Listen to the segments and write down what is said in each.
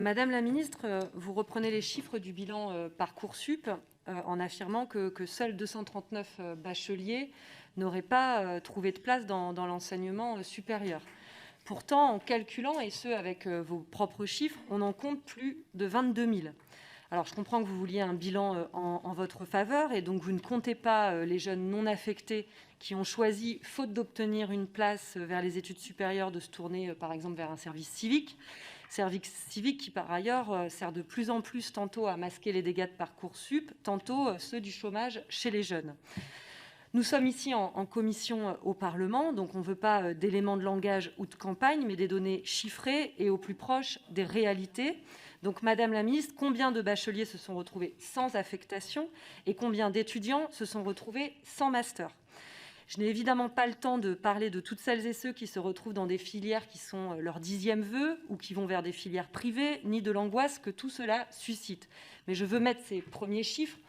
Madame la ministre, vous reprenez les chiffres du bilan Parcoursup en affirmant que seuls 239 bacheliers n'auraient pas trouvé de place dans l'enseignement supérieur. Pourtant, en calculant, et ce avec vos propres chiffres, on en compte plus de 22 000. Alors, je comprends que vous vouliez un bilan en votre faveur et donc vous ne comptez pas les jeunes non affectés qui ont choisi, faute d'obtenir une place vers les études supérieures, de se tourner par exemple vers un service civique qui par ailleurs sert de plus en plus tantôt à masquer les dégâts de Parcoursup, tantôt ceux du chômage chez les jeunes. Nous sommes ici en commission au Parlement, donc on ne veut pas d'éléments de langage ou de campagne, mais des données chiffrées et au plus proche des réalités. Donc, Madame la ministre, combien de bacheliers se sont retrouvés sans affectation et combien d'étudiants se sont retrouvés sans master ? Je n'ai évidemment pas le temps de parler de toutes celles et ceux qui se retrouvent dans des filières qui sont leur 10e vœu ou qui vont vers des filières privées, ni de l'angoisse que tout cela suscite. Mais je veux mettre ces premiers chiffres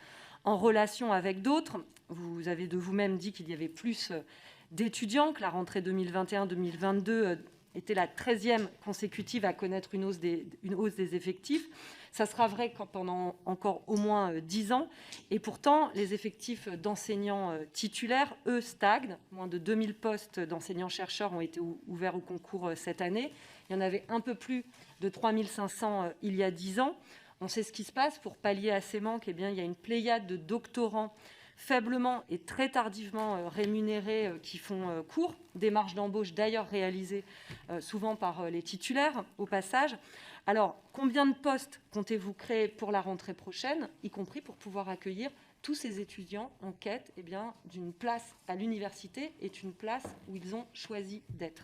en relation avec d'autres. Vous avez de vous-même dit qu'il y avait plus d'étudiants, que la rentrée 2021-2022 était la 13e consécutive à connaître une hausse des effectifs. Ça sera vrai pendant encore au moins 10 ans. Et pourtant, les effectifs d'enseignants titulaires, eux, stagnent. Moins de 2000 postes d'enseignants-chercheurs ont été ouverts au concours cette année. Il y en avait un peu plus de 3500 il y a 10 ans. On sait ce qui se passe. Pour pallier à ces manques, eh bien, il y a une pléiade de doctorants faiblement et très tardivement rémunérés qui font cours. Démarches d'embauche d'ailleurs réalisées souvent par les titulaires au passage. Alors, combien de postes comptez-vous créer pour la rentrée prochaine, y compris pour pouvoir accueillir tous ces étudiants en quête d'une place à l'université et une place où ils ont choisi d'être ?